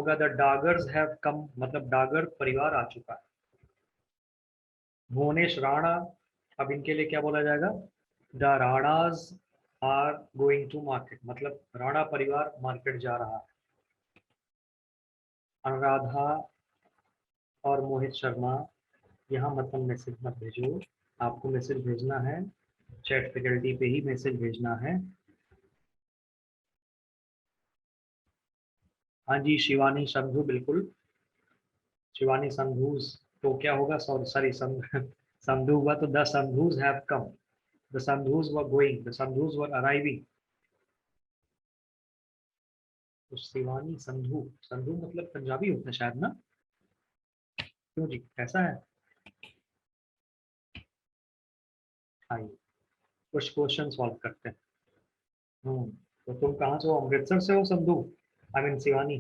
होगा the डागर्स have come, मतलब डागर परिवार आ चुका है। भुवनेश राणा, अब इनके लिए क्या बोला जाएगा? The Ranas are going to market, मतलब राणा परिवार मार्केट जा रहा है। अनुराधा और मोहित शर्मा, यहाँ मतलब मैसेज मत भेजो, आपको मैसेज भेजना है चैट फैकल्टी पे ही मैसेज भेजना है। हाँ जी शिवानी संधू, बिल्कुल शिवानी संधूज, तो क्या होगा? सॉरी संधू हुआ तो the Sandhus have come, the Sandhus were going, the Sandhus were arriving. तो शिवानी संधू, संधू मतलब पंजाबी होता है शायद ना? क्यों जी, ऐसा है? आइए कुछ क्वेश्चन सॉल्व करते हैं। तो तुम कहाँ से हो? अमृतसर से हो Sandhu? I mean Shivani.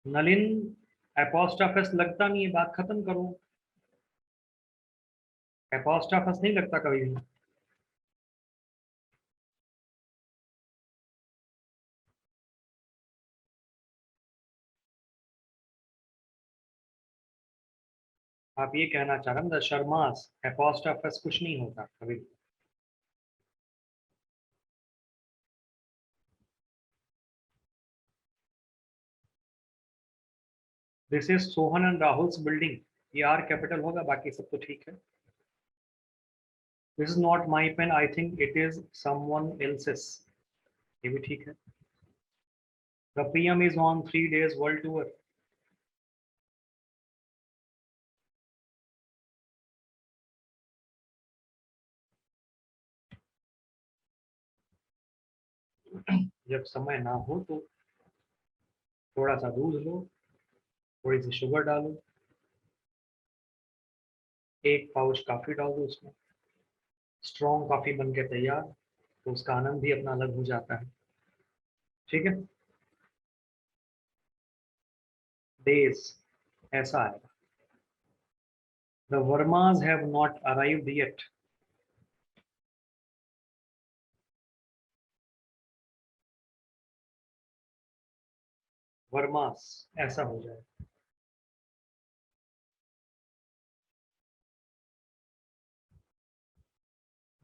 Nalin, apostrophes लगता नहीं है, बात खत्म करो। एपोस्ट्रोफस नहीं लगता कभी भी। आप ये कहना चाह रहे हैं द शर्मास, एपोस्ट्रोफस कुछ नहीं होता कभी। This is Sohan and Rahul's building, ये आर कैपिटल होगा, बाकी सब तो ठीक है। This is not my pen, I think it is someone else's, ये भी ठीक है। The PM is on 3 days world tour. जब समय ना हो तो थोड़ा सा दूध लो, थोड़ी सी शुगर डालो, एक पाउच कॉफी डाल दो उसमें, स्ट्रॉन्ग कॉफी बन के तैयार, तो उसका आनंद भी अपना अलग हो जाता है। ठीक है। डेज ऐसा आएगा, the Vermas have not arrived yet. Vermas ऐसा हो जाए।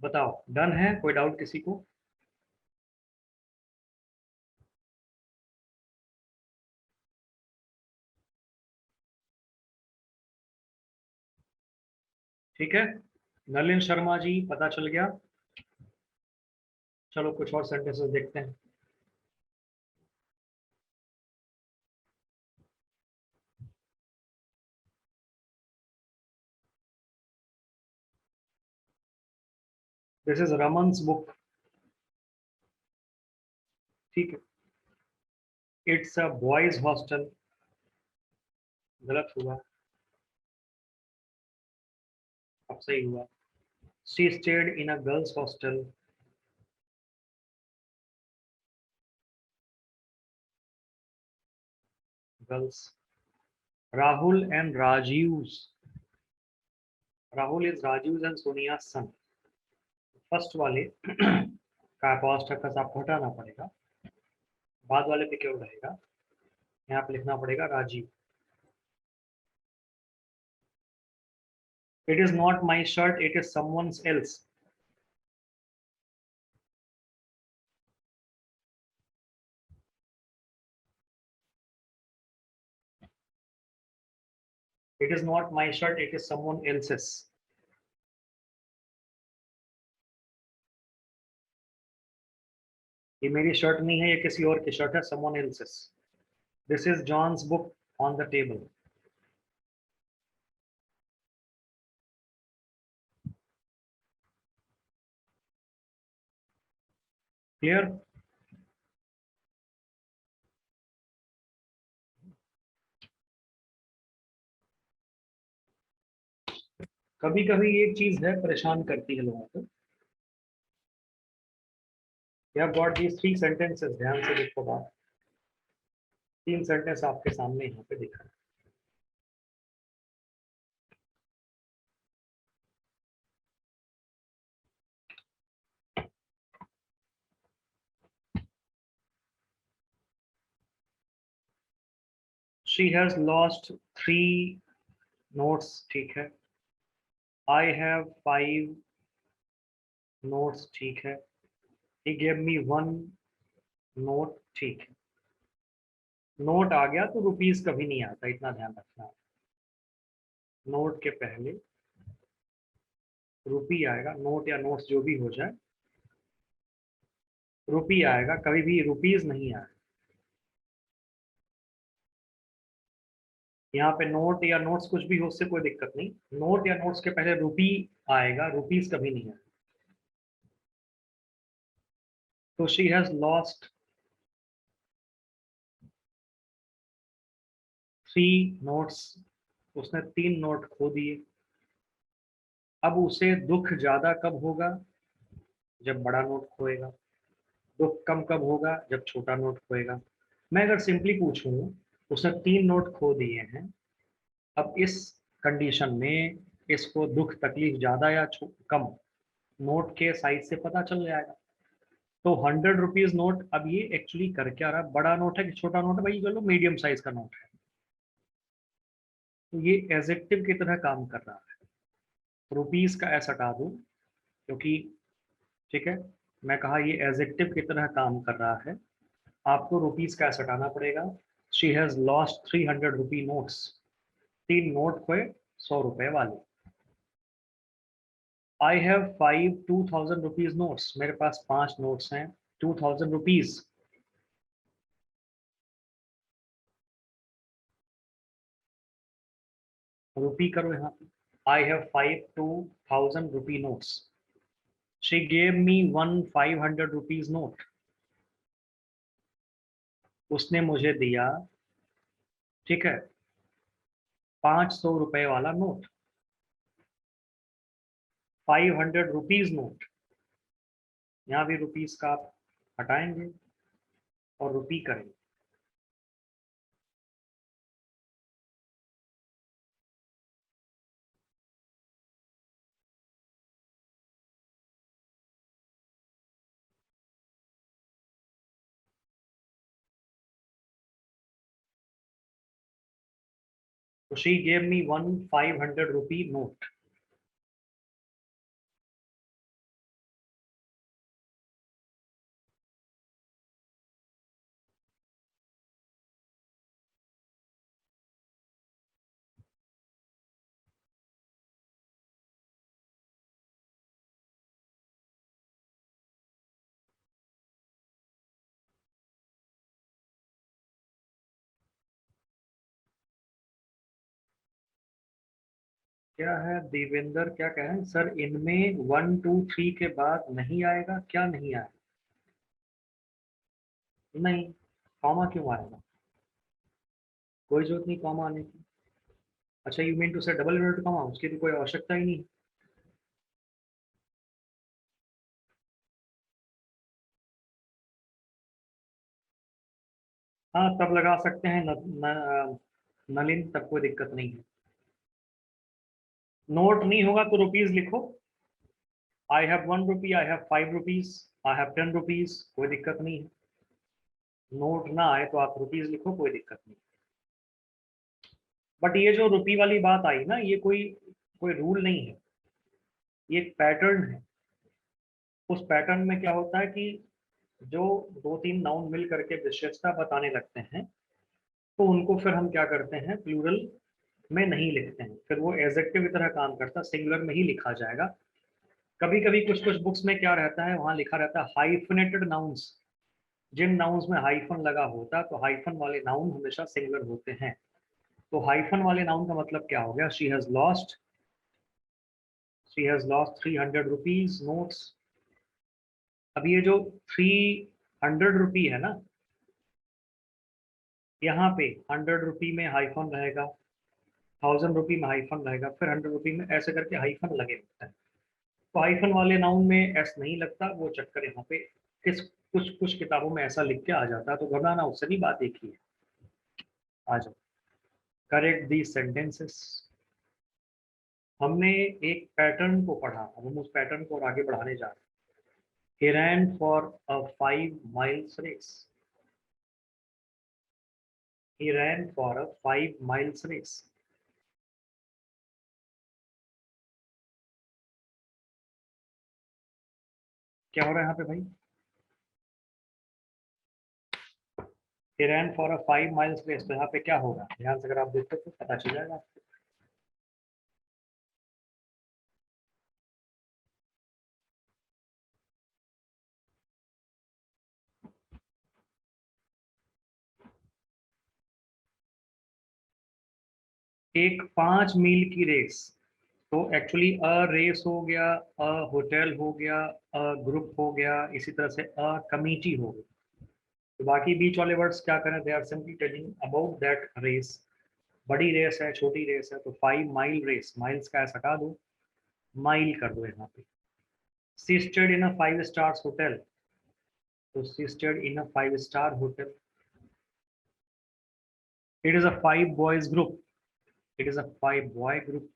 बताओ डन है, कोई डाउट किसी को? ठीक है, नलिन शर्मा जी पता चल गया। चलो कुछ और सेंटेंसेस देखते हैं। This is Raman's book. ठीक है। इट्स अ बॉयज हॉस्टल, गलत हुआ, अब सही हुआ। She stayed in a girls hostel, girls. Rahul and Rajiv, Rahul is Rajiv and Sonia son. First वाले का अपॉस्ट्रोफस आपको हटाना पड़ेगा, बाद वाले पे क्यों रहेगा? यहाँ पे लिखना पड़ेगा Rajiv. It is not my shirt, it is someone's else. It is not my shirt, it is someone else's. ये मेरी शर्ट नहीं है, ये किसी और की शर्ट है, someone else's. This is John's book on the table. Clear? कभी कभी एक चीज है परेशान करती है लोगों को। You have got these 3 sentences, ध्यान से देखो बात। 3 सेंटेंस आपके सामने यहाँ पे दिखा है। शी हैज लॉस्ट 3 नोट्स, ठीक है। आई हैव 5 नोट्स, ठीक है। ही गेव मी 1 नोट, ठीक है। नोट आ गया तो रुपीस कभी नहीं आता, इतना ध्यान रखना। नोट के पहले रुपी आएगा, नोट या नोट्स जो भी हो जाए, रुपी आएगा, कभी भी रुपीस नहीं आएगा। यहाँ पे नोट या नोट्स कुछ भी हो, उससे कोई दिक्कत नहीं। नोट या नोट्स के पहले रुपी आएगा, रुपीस कभी नहीं आएगा। तो शी हैज लॉस्ट 3 नोट्स, उसने 3 नोट खो दिए। अब उसे दुख ज्यादा कब होगा? जब बड़ा नोट खोएगा। दुख कम कब होगा? जब छोटा नोट खोएगा। मैं अगर सिंपली पूछूं, उसने 3 नोट खो दिए हैं, अब इस कंडीशन में इसको दुख तकलीफ ज्यादा या कम, नोट के साइज से पता चल जाएगा। तो 100 रुपीज नोट, अब ये एक्चुअली कर क्या रहा है? बड़ा नोट है कि छोटा नोट है? भाई चलो मीडियम साइज का नोट है, तो ये एडजेक्टिव की तरह काम कर रहा है। रुपीस का एस हटा दूं क्योंकि, ठीक है, मैं कहा ये एडजेक्टिव की तरह काम कर रहा है। आपको रुपीस का एस हटाना पड़ेगा। She has lost 300 rupee notes, 3 note खोए 100 रुपए वाले। आई हैव 5 2000 रुपीज नोट्स, मेरे पास 5 नोट्स हैं 2000 रुपीज। रुपी करो यहाँ पे। I have 5 2000 rupee notes. She gave me 1 500 rupees note, उसने मुझे दिया, ठीक है, 500 रुपए वाला नोट, 500 रुपीज नोट। यहाँ भी रुपीस का आप हटाएंगे और रुपी करेंगे। तो she gave me 1 500 rupee note. क्या है देवेंद्र, क्या कह रहे हैं सर? इनमें 1 2 3 के बाद नहीं आएगा? क्या नहीं आएगा? नहीं, कॉमा क्यों आएगा? कोई जरूरत नहीं कॉमा आने की। अच्छा, यू मीन टू से डबल इन्वर्टेड कॉमा, उसकी तो कोई आवश्यकता ही नहीं। हाँ, तब लगा सकते हैं नलिन, तब कोई दिक्कत नहीं है। नोट नहीं होगा तो रुपीज लिखो। I have 1 rupee, I have 5 rupees, I have 10 rupees, कोई दिक्कत नहीं है। नोट ना आए तो आप रुपीज लिखो, कोई दिक्कत नहीं। बट ये जो रुपी वाली बात आई ना, ये कोई कोई रूल नहीं है, ये एक पैटर्न है। उस पैटर्न में क्या होता है कि जो 2 3 नाउन मिल करके विशेषता बताने लगते हैं, तो उनको फिर हम क्या करते हैं, प्लूरल में नहीं लिखते हैं, फिर वो एडजेक्टिव की तरह काम करता है, सिंगुलर में ही लिखा जाएगा। कभी कभी कुछ कुछ बुक्स में क्या रहता है, वहां लिखा रहता है हाइफनेटेड नाउन्स। जिन नाउन्स में हाइफन लगा होता है, तो हाइफन वाले नाउन हमेशा सिंगुलर होते हैं। तो हाइफन वाले नाउन का मतलब क्या हो गया? She has lost 300 rupees notes. अब ये जो 300 रुपी है ना, यहाँ पे 100 रुपी में हाइफन रहेगा, 1000 रुपी में हाइफन रहेगा, फिर 100 रुपी में, ऐसे करके हाइफन लगे रहते हैं। तो हाइफन वाले नाउन में एस नहीं लगता, वो चक्कर यहाँ पे किस कुछ कुछ किताबों में ऐसा लिख के आ जाता है, तो घबराना, उससे भी बात एक ही है। आ जाओ, करेक्ट दी सेंटेंसेस। हमने एक पैटर्न को पढ़ा, अब हम उस पैटर्न को और आगे बढ़ाने जा रहे हैं। He ran for a 5 miles race. He ran for a 5 miles race. क्या हो रहा है यहाँ पे भाई? He ran for a 5 miles race. तो यहाँ पे क्या होगा? ध्यान से अगर आप देखते तो पता चल जाएगा। एक 5 मील की रेस, तो एक्चुअली अ रेस हो गया, अ होटल हो गया, अ ग्रुप हो गया, इसी तरह से अ कमिटी हो गई। तो बाकी बीच वाले वर्ड्स क्या करें? They are simply telling about that race. बड़ी रेस है, छोटी रेस है, तो 5 माइल रेस, माइल्स का ऐसा हटा दो, माइल कर दो यहाँ पे। She stayed in a 5 stars hotel, तो she stayed in a 5 star hotel. It is a 5 boys group, it is a 5 boy group.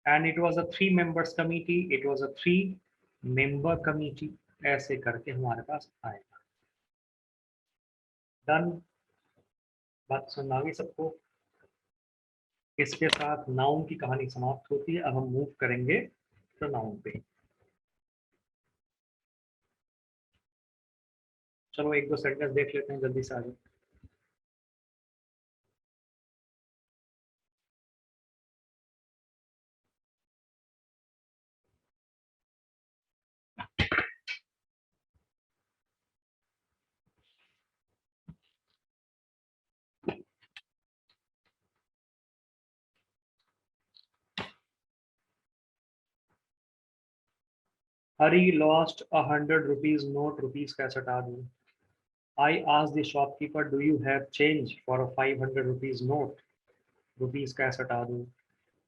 And it was a 3 members committee, it was a 3 member committee. ऐसे करके हमारे पास आएगा। Done. बात सुन आ गई सबको? इसके साथ नाउन की कहानी समाप्त होती है। अब हम मूव करेंगे प्रोनाउन पे। चलो एक दो सेंटेंस देख लेते हैं जल्दी से आगे। हरी लॉस्ट 100 रुपीज नोट, रुपीज कैसे हटा दूं? I asked the shopkeeper, do you have change for a 500 rupees note, rupees कैसे हटा दूं?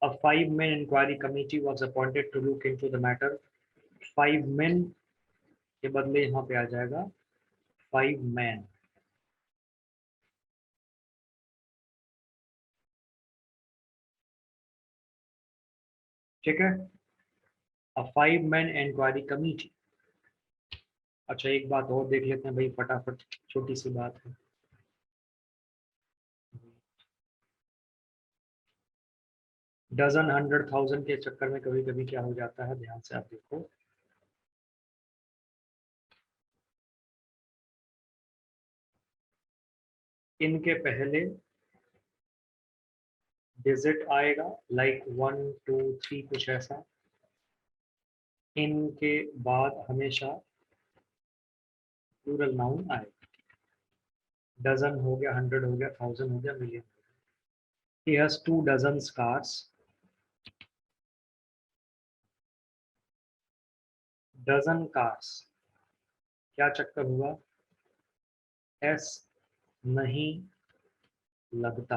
A 5-man inquiry committee was appointed to look into the matter. 5 men के बदले यहाँ पे आ जाएगा 5 man। ठीक है, a 5-man inquiry committee। अच्छा एक बात और देख लेते हैं भाई फटाफट, छोटी सी बात है। डजन 100,000 के चक्कर में कभी कभी क्या हो जाता है, ध्यान से आप देखो। इनके पहले डिजिट आएगा, लाइक 1 2 3 कुछ ऐसा। इनके बाद हमेशा प्लूरल नाउन आएगा। डजन हो गया, 100 हो गया, 1000 हो गया, million. He has 2 dozen cars। Dozen cars, क्या चक्कर हुआ? एस नहीं लगता।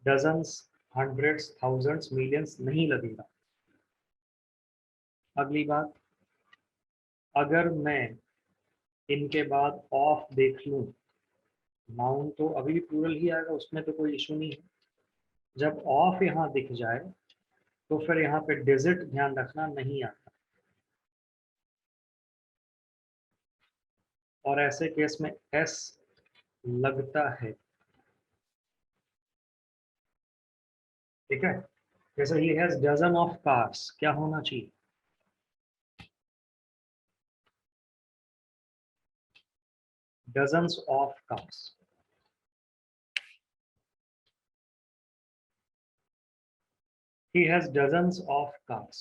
डजन्स, हंड्रेड्स, थाउजेंड्स, मिलियंस नहीं लगेगा। अगली बात, अगर मैं इनके बाद ऑफ देख लूं, नाउन तो अभी भी प्लूरल ही आएगा, उसमें तो कोई इशू नहीं है। जब ऑफ यहाँ दिख जाए तो फिर यहाँ पे डिजिट ध्यान रखना नहीं आता, और ऐसे केस में एस लगता है। ठीक है, जैसे ही हैज डजन ऑफ कार्स, क्या होना चाहिए? Dozens of cars. He has dozens of cars.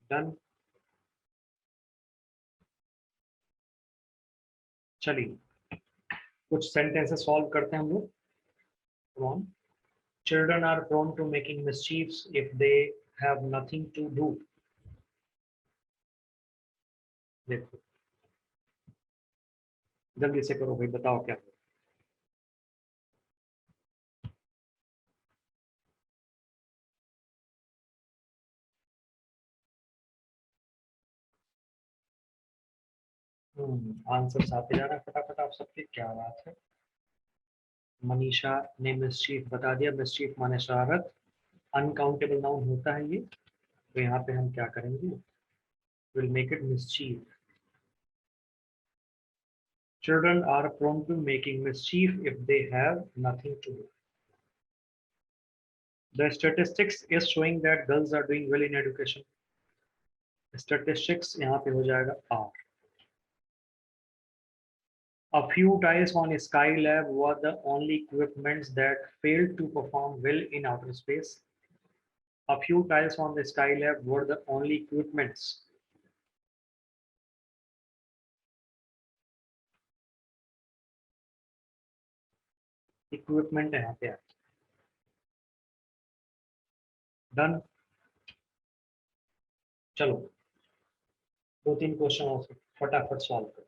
Done. चलिए कुछ सेंटेंसेस सॉल्व करते हैं हम लोग। Come on. Children are prone to making mischiefs if they have nothing to do. देखो जल्दी से करो भाई, बताओ क्या आंसर आते जा रहा है फटाफट आप सबके, क्या बात है। मनीषा ने मिसचीफ बता दिया, मिसचीफ माने शरारत, अनकाउंटेबल नाउन होता है ये, तो यहाँ पे हम क्या करेंगे, will make it mischief. Children are prone to making mischief if they have nothing to do. The statistics is showing that girls are doing well in education. Statistics यहाँ पे हो जाएगा are. A few tiles on Skylab were the only equipments that failed to perform well in outer space. A few tiles on the Skylab were the only equipments. Equipment है यहाँ पे. Done. चलो 2-3 question और फटाफट solve करो.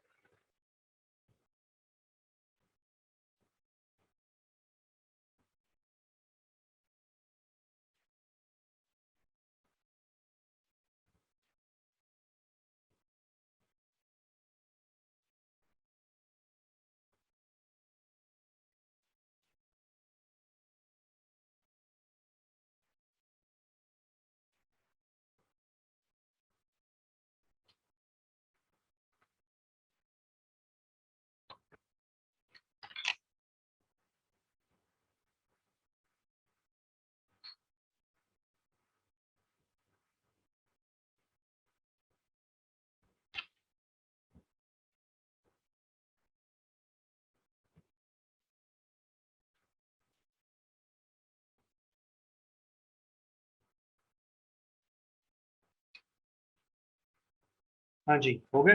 हाँ जी, हो गए.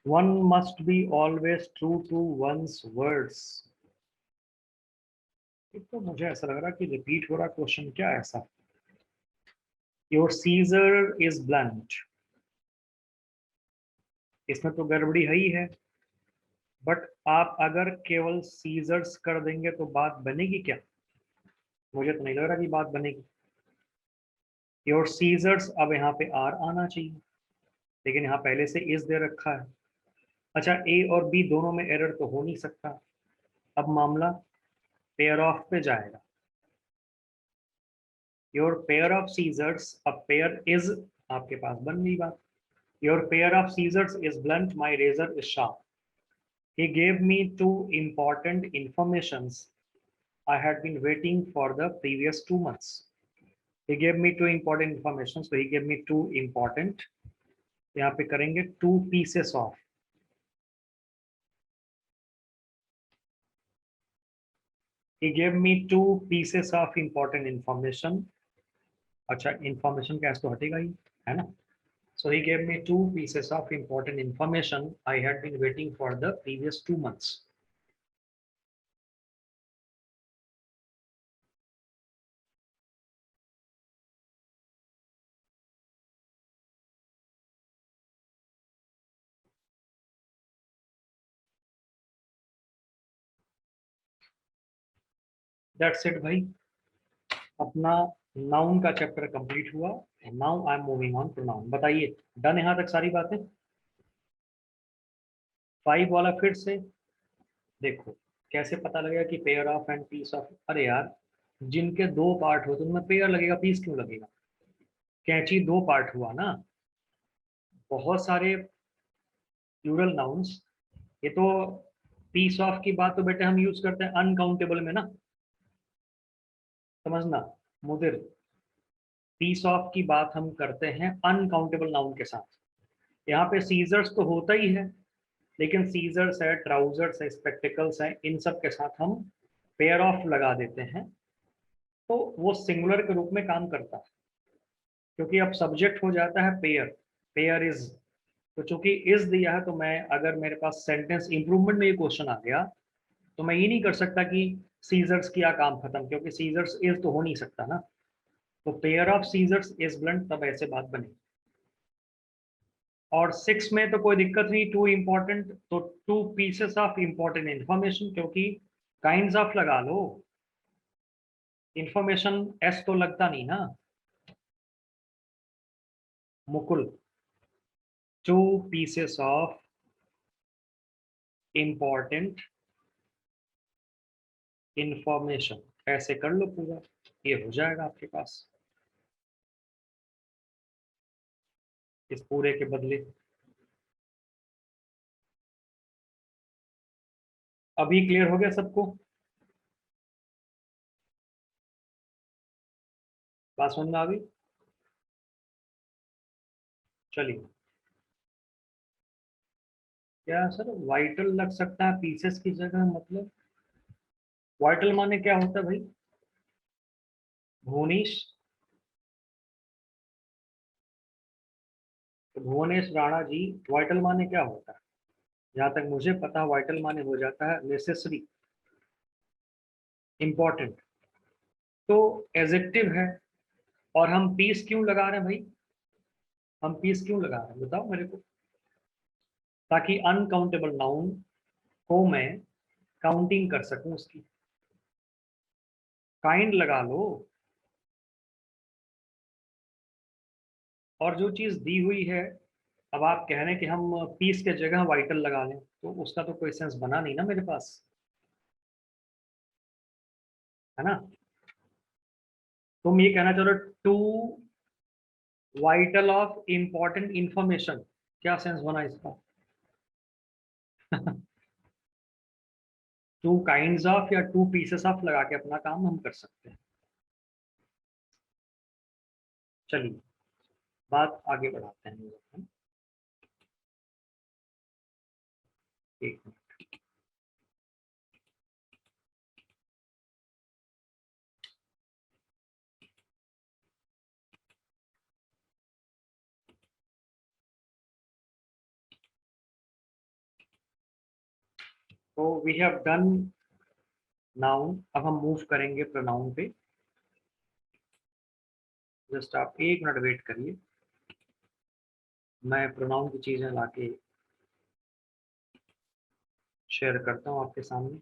One must be always true to one's words. तो मुझे ऐसा लग रहा है कि रिपीट हो रहा क्वेश्चन. क्या ऐसा? Your Caesar is blunt. इसमें तो गड़बड़ी है ही है. बट आप अगर केवल सीजर्स कर देंगे तो बात बनेगी क्या? मुझे तो नहीं लग रहा कि बात बनेगी. योर सीजर्स, अब यहाँ पे आर आना चाहिए, लेकिन यहाँ पहले से इज दे रखा है. अच्छा, ए और बी दोनों में एरर तो हो नहीं सकता. अब मामला पेयर ऑफ पे जाएगा. योर पेयर ऑफ सीजर्स, अब पेयर इज आपके पास बन गई बात. Your pair of scissors is blunt, my razor is sharp. He gave me two important informations I had been waiting for the previous 2 months. He gave me two important information, so he gave me two important. यहाँ पे करेंगे two pieces of. He gave me two pieces of important information. अच्छा, information कैसे तो हटेगा ही, है ना? So he gave me two pieces of important information I had been waiting for the previous 2 months. That's it भाई. अपना noun का chapter complete हुआ. Now I am moving on to noun. बताइए, डन यहाँ तक सारी बातें? 5 वाला फिर से देखो, कैसे पता लगेगा कि pair of and piece of? अरे यार, जिनके दो पार्ट हो तो उनमें पेयर लगेगा, पीस क्यों लगेगा? कैंची दो पार्ट हुआ ना. बहुत सारे प्लूरल नाउन्स. ये तो पीस ऑफ की बात तो बेटे हम यूज करते हैं अनकाउंटेबल में ना, समझना मुदिर. पीस ऑफ की बात हम करते हैं अनकाउंटेबल नाउन के साथ. यहाँ पे सीजर्स तो होता ही है, लेकिन सीजर्स है, ट्राउजर्स है, स्पेक्टिकल्स है, इन सब के साथ हम पेयर ऑफ लगा देते हैं, तो वो सिंगुलर के रूप में काम करता है. क्योंकि अब सब्जेक्ट हो जाता है पेयर, पेयर इज. तो चूंकि इज दिया है, तो मैं अगर मेरे पास सेंटेंस इंप्रूवमेंट में ये क्वेश्चन आ गया, तो मैं ये नहीं कर सकता कि सीजर्स किया काम खत्म, क्योंकि सीजर्स इज तो हो नहीं सकता ना. तो pair of scissors is blunt, तब ऐसे बात बनेगी. और 6 में तो कोई दिक्कत नहीं, टू इंपॉर्टेंट, तो to pieces of important information, क्योंकि काइंड्स ऑफ लगा लो, इंफॉर्मेशन एस तो लगता नहीं ना. Mukul, to pieces of important information, ऐसे कर लो पूरा. ये हो जाएगा आपके पास इस पूरे के बदले। अभी क्लियर हो गया सबको? बात समझ में आ गई? चलिए। क्या सर वाइटल लग सकता है पीसेस की जगह, मतलब वाइटल माने क्या होता है भाई? भुवनेश, तो भुवनेश राणा जी, वाइटल माने क्या होता है? जहां तक मुझे पता वाइटल माने हो जाता है नेसेसरी, इंपॉर्टेंट। तो एजेक्टिव है। और हम पीस क्यों लगा रहे हैं भाई? हम पीस क्यों लगा रहे हैं बताओ मेरे को? ताकि अनकाउंटेबल नाउन को मैं काउंटिंग कर सकूं उसकी। काइंड लगा लो। और जो चीज दी हुई है, अब आप कह रहे हैं कि हम पीस के जगह वाइटल लगा लें, तो उसका तो कोई सेंस बना नहीं ना मेरे पास, है ना? तुम ये कहना चाह रहे हो two vital of important information, क्या सेंस बना इसका? टू काइंड्स ऑफ या टू पीसेस ऑफ लगा के अपना काम हम कर सकते हैं। चलिए बात आगे बढ़ाते हैं हम लोग। एक मिनट। तो वी हैव डन नाउन, अब हम मूव करेंगे प्रोनाउन पे। जस्ट आप एक मिनट वेट करिए, मैं प्रोनाउन की चीजें लाके शेयर करता हूँ आपके सामने।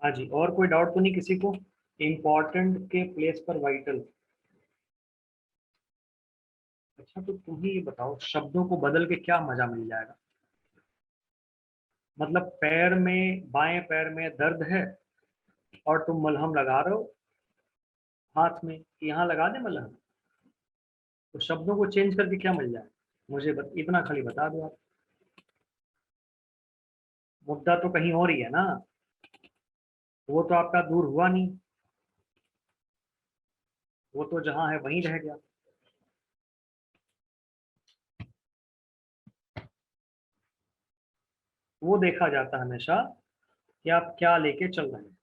हाँ जी, और कोई डाउट तो नहीं किसी को? इम्पोर्टेंट के प्लेस पर वाइटल। अच्छा तो तुम ही ये बताओ, शब्दों को बदल के क्या मजा मिल जाएगा? मतलब पैर में, बाएं पैर में दर्द है और तुम मलहम लगा रहे हो हाथ में, कि यहाँ लगा दे मलहम। तो शब्दों को चेंज करके क्या मिल जाए? मुझे इतना खाली बता दो आप। मुद्दा तो कहीं और ही है ना, वो तो आपका दूर हुआ नहीं, वो तो जहां है वहीं रह गया। वो देखा जाता है हमेशा कि आप क्या लेके चल रहे हैं।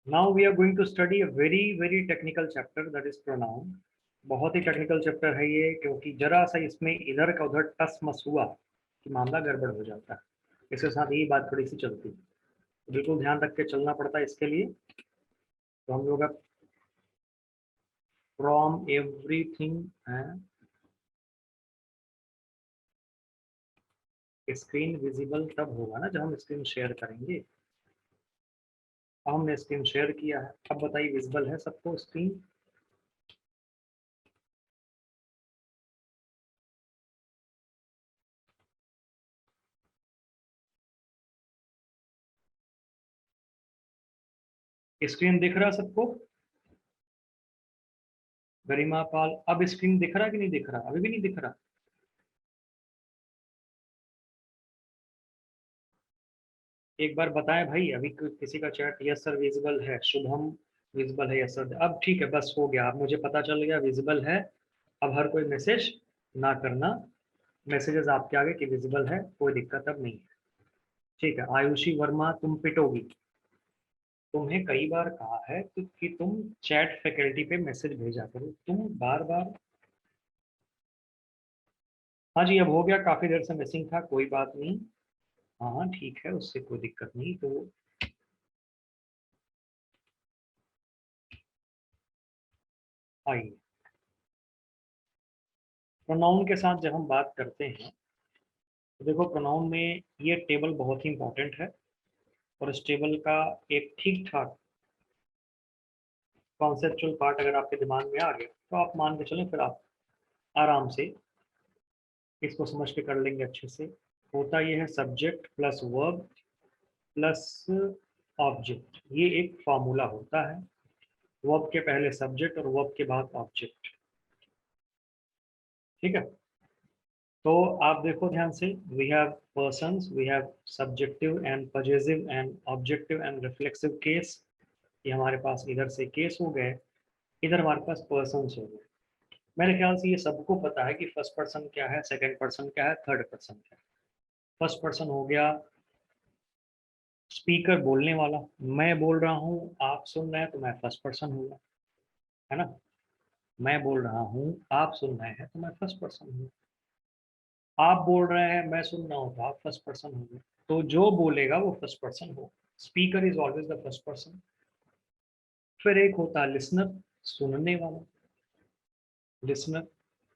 Now we are going to study a very very technical chapter, that is pronoun. बहुत ही टेक्निकल चैप्टर है ये, क्योंकि जरा सा इसमें इधर का उधर टस मस हुआ कि मामला गड़बड़ हो जाता है। इसके साथ यही बात थोड़ी सी चलती है। बिल्कुल ध्यान रख के चलना पड़ता है इसके लिए। तो हम लोग फ्रॉम एवरीथिंग है, स्क्रीन विजिबल तब होगा ना जब हम स्क्रीन शेयर करेंगे। अब हमने स्क्रीन शेयर किया है, अब बताइए विजिबल है सबको स्क्रीन? स्क्रीन दिख रहा सबको? गरिमा पाल, अब स्क्रीन दिख रहा कि नहीं दिख रहा? अभी भी नहीं दिख रहा? एक बार बताएं भाई, अभी किसी का चैट यस सर विजिबल है, शुभम विजिबल है, यस सर। अब ठीक है, बस हो गया, अब मुझे पता चल गया विजिबल है। अब हर कोई मैसेज ना करना, मैसेजेस आपके आगे कि विजिबल है, कोई दिक्कत अब नहीं है। ठीक है, आयुषी वर्मा तुम पिटोगी। तुम्हें कई बार कहा है कि तुम चैट फैकल्टी पे मैसेज भेजा करो, तुम बार बार। हाँ जी, अब हो गया, काफी देर से मिसिंग था, कोई बात नहीं। हाँ हाँ ठीक है, उससे कोई दिक्कत नहीं। तो आइए, प्रोनाउन के साथ जब हम बात करते हैं तो देखो, प्रोनाउन में ये टेबल बहुत ही इंपॉर्टेंट है, और इस टेबल का एक ठीक ठाक कॉन्सेप्चुअल पार्ट अगर आपके दिमाग में आ गया तो आप मान के चलें, फिर आप आराम से इसको समझ के कर लेंगे अच्छे से। होता ये है subject plus verb plus object, ये एक फार्मूला होता है। वर्ब के पहले सब्जेक्ट और वर्ब के बाद ऑब्जेक्ट। ठीक है, तो आप देखो ध्यान से, we have persons, we have subjective and possessive and objective and reflexive case. ये हमारे पास इधर से केस हो गए, इधर हमारे पास पर्सन्स हो गए। मेरे ख्याल से ये सबको पता है कि फर्स्ट पर्सन क्या है, सेकंड पर्सन क्या है, थर्ड पर्सन क्या है। फर्स्ट पर्सन हो गया स्पीकर, बोलने वाला। मैं बोल रहा हूँ, आप सुन रहे हैं, तो मैं फर्स्ट पर्सन हूँ, है ना। मैं बोल रहा हूँ, आप सुन रहे हैं, तो मैं फर्स्ट पर्सन हूँ। आप बोल रहे हैं, मैं सुन रहा हूँ, तो आप फर्स्ट पर्सन होंगे। तो जो बोलेगा वो फर्स्ट पर्सन हो। Speaker is always the first person. फिर एक होता है लिसनर, सुनने वाला। लिसनर,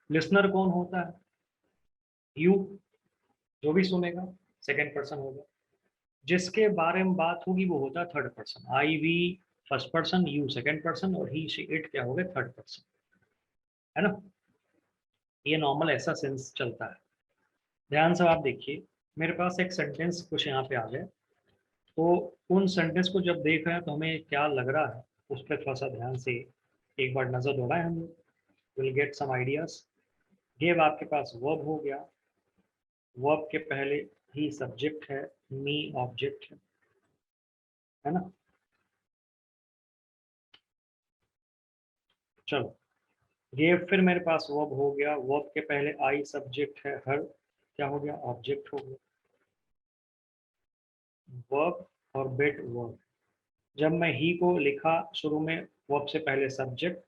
लिसनर कौन होता है? यू, जो भी सुनेगा, सेकंड पर्सन होगा। जिसके बारे में बात होगी वो होता है third person. I we first person, you second person, और ही शी इट क्या हो गया, थर्ड पर्सन, है ना। ये नॉर्मल ऐसा सेंस चलता है। ध्यान से आप देखिए, मेरे पास एक सेंटेंस कुछ यहाँ पे आ गया, तो उन सेंटेंस को जब देख रहे हैं तो हमें क्या लग रहा है, उस पर थोड़ा सा ध्यान से एक बार नजर दौड़ाएं हम लोग, will get some ideas. Give आपके पास वर्ब हो गया, वर्ब के पहले ही सब्जेक्ट है, मी ऑब्जेक्ट है ना। चलो, गिव फिर मेरे पास वर्ब हो गया, वर्ब के पहले आई सब्जेक्ट है, हर क्या हो गया, ऑब्जेक्ट हो गया। वर्ब और बेट वर्ब। जब मैं ही को लिखा शुरू में, वर्ब से पहले सब्जेक्ट,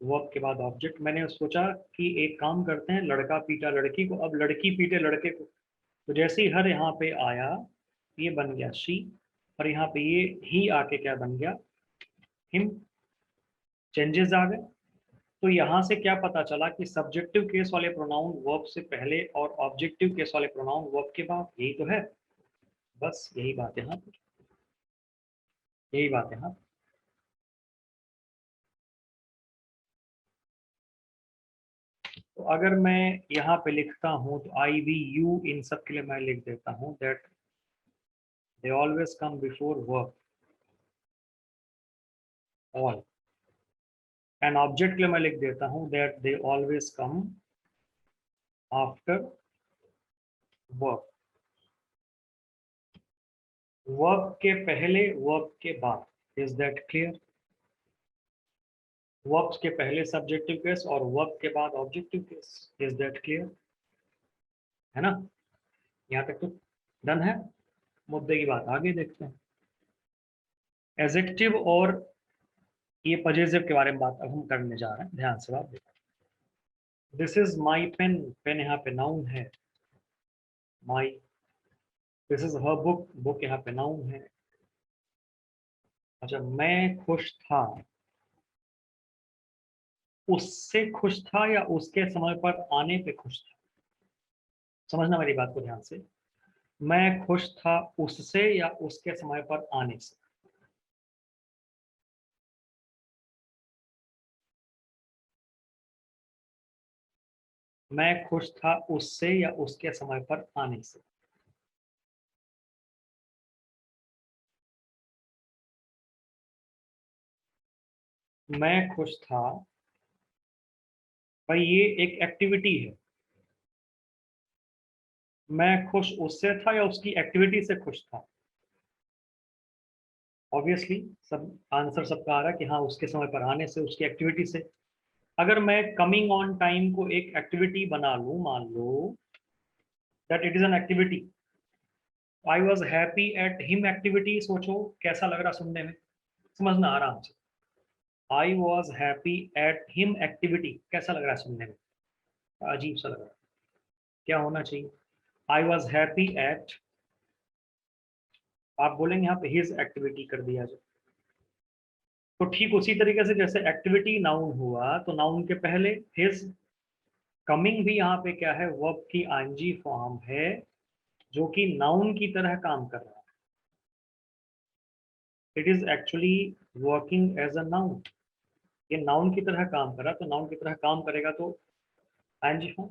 वर्ब के बाद ऑब्जेक्ट। मैंने सोचा कि एक काम करते हैं, लड़का पीटा लड़की को, अब लड़की पीटे लड़के को। तो जैसे ही हर यहाँ पे आया, ये बन गया शी, और यहाँ पे ये ही आके क्या बन गया, हिम। चेंजेस आ गए। तो यहाँ से क्या पता चला कि सब्जेक्टिव केस वाले प्रोनाउन वर्ब से पहले और ऑब्जेक्टिव केस वाले प्रोनाउन वर्ब के बाद, यही तो है। बस यही बात है, यहाँ यही बात है। हाँ, तो अगर मैं यहाँ पे लिखता हूँ तो आई वी यू इन सब के लिए मैं लिख देता हूँ that they always come before verb all. And object के लिए मैं लिख देता हूँ that they always come after verb. Verb के पहले, वर्ब के बाद। Is that clear? वर्ब्स के पहले सब्जेक्टिव केस और वर्ब के बाद objective case. Is that clear? है ना, यहाँ तक तो डन है। मुद्दे की बात आगे देखते हैं। एजेक्टिव और ये पजेसिव के बारे में बात अब हम करने जा रहे हैं, ध्यान से बात देखो। This is my pen, pen यहाँ पे नाउन है, my. This is her book, book यहाँ पे नाउन है। अच्छा, मैं खुश था, उससे खुश था या उसके समय पर आने पे खुश था? समझना मेरी बात को ध्यान से। मैं खुश था उससे या उसके समय पर आने से? मैं खुश था उससे या उसके समय पर आने से? मैं खुश था, भाई ये एक एक्टिविटी है। मैं खुश उससे था या उसकी एक्टिविटी से खुश था? ऑब्वियसली सब आंसर सबका आ रहा है कि हाँ, उसके समय पर आने से, उसकी एक्टिविटी से। अगर मैं कमिंग ऑन टाइम को एक एक्टिविटी बना लूं, मान लो that it is an activity, I was happy at him activity, सोचो कैसा लग रहा सुनने में, समझना आराम से। I was happy at him activity कैसा लग रहा है सुनने में? अजीब सा लग रहा है। क्या होना चाहिए? आई वॉज हैप्पी एट, आप बोलेंगे यहाँ पे हिज एक्टिविटी कर दिया जाए, तो ठीक उसी तरीके से जैसे एक्टिविटी नाउन हुआ तो नाउन के पहले हिज, कमिंग भी यहाँ पे क्या है, वर्ब की आईएनजी फॉर्म है जो कि नाउन की तरह काम कर रहा है। It is actually working as a noun. ये नाउन की तरह काम कर रहा है, तो नाउन की तरह काम करेगा तो ING form.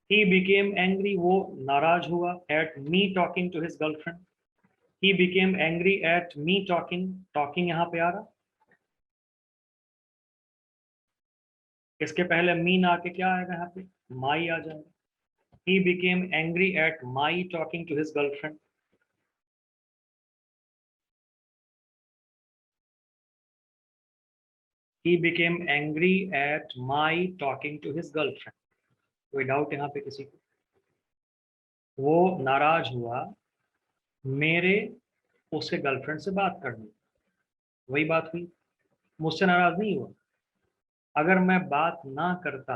He became angry, वो नाराज हुआ, at me talking to his girlfriend. He became angry at me talking, talking यहाँ पे आ रहा, इसके पहले मी ना आके क्या आएगा यहाँ पे, माई आ जाएगा। He became angry at my talking to his girlfriend. He became angry at my talking to his girlfriend. कोई डाउट यहाँ पे किसी को? वो नाराज हुआ मेरे उसके गर्लफ्रेंड से बात करने, वही बात हुई, मुझसे नाराज नहीं हुआ। अगर मैं बात ना करता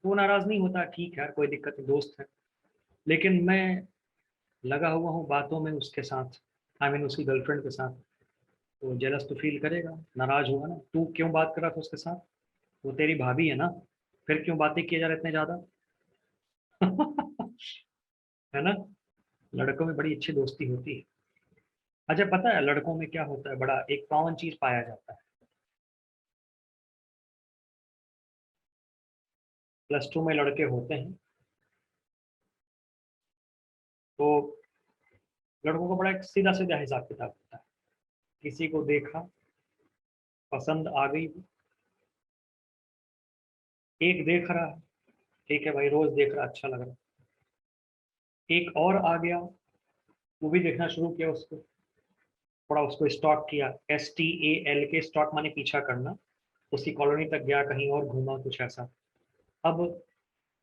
तो वो नाराज नहीं होता, ठीक है कोई दिक्कत नहीं, दोस्त है। लेकिन मैं लगा हुआ हूँ बातों में उसके साथ, आई मीन उसकी गर्लफ्रेंड के साथ, तो जेलस तो फील करेगा, नाराज होगा ना। तू क्यों बात कर रहा था उसके साथ? वो तेरी भाभी है ना, फिर क्यों बातें किए जा रहे इतने ज्यादा? है ना? लड़कों में बड़ी अच्छी दोस्ती होती है। अच्छा, पता है लड़कों में क्या होता है, बड़ा एक कॉमन चीज पाया जाता है। +2 में लड़के होते हैं तो लड़कों का बड़ा एक सीधा सीधा हिसाब किताब होता है। किसी को देखा, पसंद आ गई, एक देख रहा है, ठीक है भाई, रोज देख रहा, अच्छा लग रहा है। एक और आ गया, वो भी देखना शुरू किया उसको, थोड़ा उसको स्टॉक किया, STAL के, स्टॉक माने पीछा करना, उसकी कॉलोनी तक गया, कहीं और घूमा, कुछ ऐसा। अब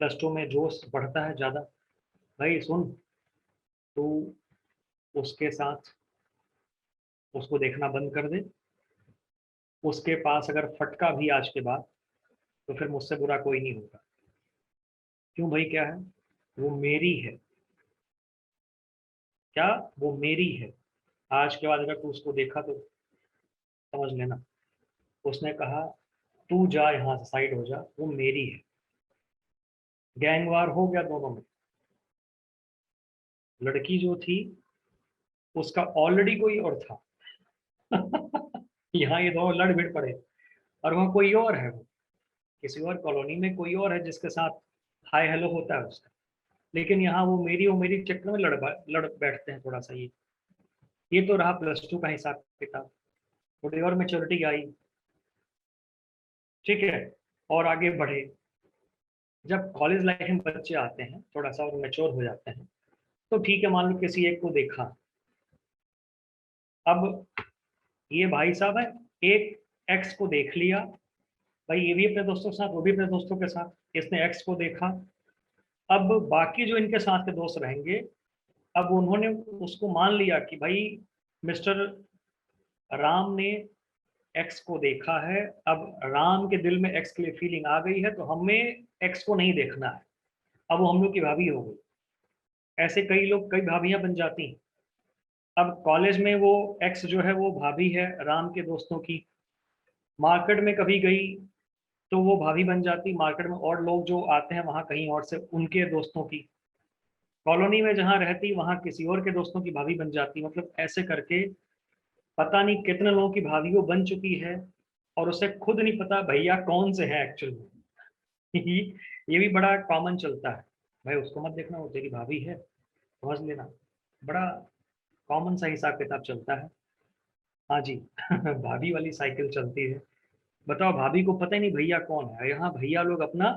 +2 में जोश बढ़ता है ज्यादा, भाई सुन, तू उसके साथ उसको देखना बंद कर दे, उसके पास अगर फटका भी आज के बाद, तो फिर मुझसे बुरा कोई नहीं होगा। क्यों भाई, क्या है? वो मेरी है। क्या? वो मेरी है। आज के बाद अगर तू उसको देखा तो समझ लेना, उसने कहा तू जा यहाँ से, साइड हो जा, वो मेरी है। गैंगवार हो गया दोनों में। लड़की जो थी उसका ऑलरेडी कोई और था। यहाँ ये दोनों लड़ भिड़ पड़े, और वहाँ कोई और है, वो किसी और कॉलोनी में कोई और है जिसके साथ हाय हेलो होता है उसका। लेकिन यहाँ वो मेरी चक्कर में लड़ बैठते हैं थोड़ा सा। ये तो रहा +2 का हिसाब किताब। थोड़ी और मेच्योरिटी आई, ठीक है, और आगे बढ़े। जब कॉलेज लाइफ में बच्चे आते हैं, थोड़ा सा और मेच्योर हो जाते हैं, तो ठीक है, मान लो किसी एक को देखा। अब ये भाई साहब है, एक एक्स को देख लिया, भाई ये भी अपने दोस्तों के साथ, वो भी अपने दोस्तों के साथ, इसने एक्स को देखा। अब बाकी जो इनके साथ के दोस्त रहेंगे, अब उन्होंने उसको मान लिया कि भाई मिस्टर राम ने एक्स को देखा है। अब राम के दिल में एक्स के लिए फीलिंग आ गई है, तो हमें एक्स को नहीं देखना है, अब वो हम लोग की भाभी हो गई। ऐसे कई लोग, कई भाभियां बन जाती हैं। अब कॉलेज में वो एक्स जो है वो भाभी है राम के दोस्तों की, मार्केट में कभी गई तो वो भाभी बन जाती मार्केट में, और लोग जो आते हैं वहां कहीं और से उनके दोस्तों की, कॉलोनी में जहां रहती वहां किसी और के दोस्तों की भाभी बन जाती, मतलब ऐसे करके पता नहीं कितने लोगों की भाभी वो बन चुकी है, और उसे खुद नहीं पता भैया कौन से है एक्चुअल में। ये भी बड़ा कॉमन चलता है, भाई उसको मत देखना वो तेरी भाभी है, समझ लेना, बड़ा कॉमन सा हिसाब किताब चलता है। हाँ जी। भाभी वाली साइकिल चलती है। बताओ भाभी को पता ही नहीं भैया कौन है, यहाँ भैया लोग अपना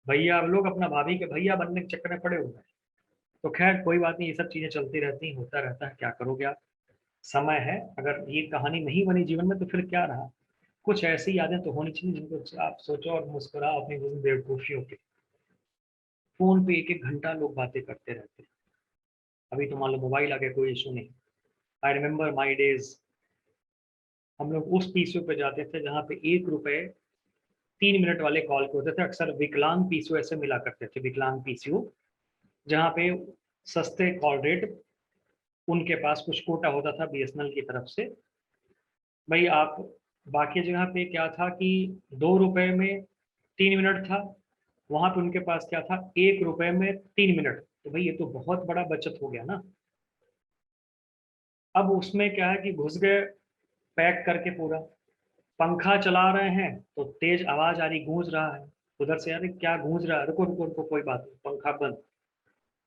भैया लोग अपना भाभी के भैया बनने के चक्कर में पड़े हुए हैं। तो खैर कोई बात नहीं, ये सब चीजें चलती रहती हैं, होता रहता है, क्या करोगे आप, समय है। अगर ये कहानी नहीं बनी जीवन में तो फिर क्या रहा, कुछ ऐसी यादें तो होनी चाहिए जिनको आप सोचो और मुस्कुराओ अपनी उन बेवकूफियों पे। फोन पे एक एक घंटा लोग बातें करते रहते हैं, अभी तो मान लो मोबाइल आ गया कोई इशू नहीं। आई रिमेम्बर माई डेज, हम लोग उस पीसीओ पे जाते थे जहाँ पे 1 रुपए 3 मिनट वाले कॉल के होते थे, अक्सर विकलांग पीसीओ ऐसे मिला करते थे, विकलांग पीसीओ, जहाँ पे सस्ते कॉल रेट, उनके पास कुछ कोटा होता था बीएसएनएल की तरफ से। भाई आप, बाकी जगह पे क्या था कि 2 रुपए में 3 मिनट था, वहां पे उनके पास क्या था, 1 रुपए में 3 मिनट, तो भाई ये तो बहुत बड़ा बचत हो गया ना। अब उसमें क्या है कि घुस गए पैक करके पूरा, पंखा चला रहे हैं तो तेज आवाज आ रही, गूंज रहा है उधर से, यार क्या गूंज रहा है, रुको रुको रुको कोई बात नहीं, पंखा बंद,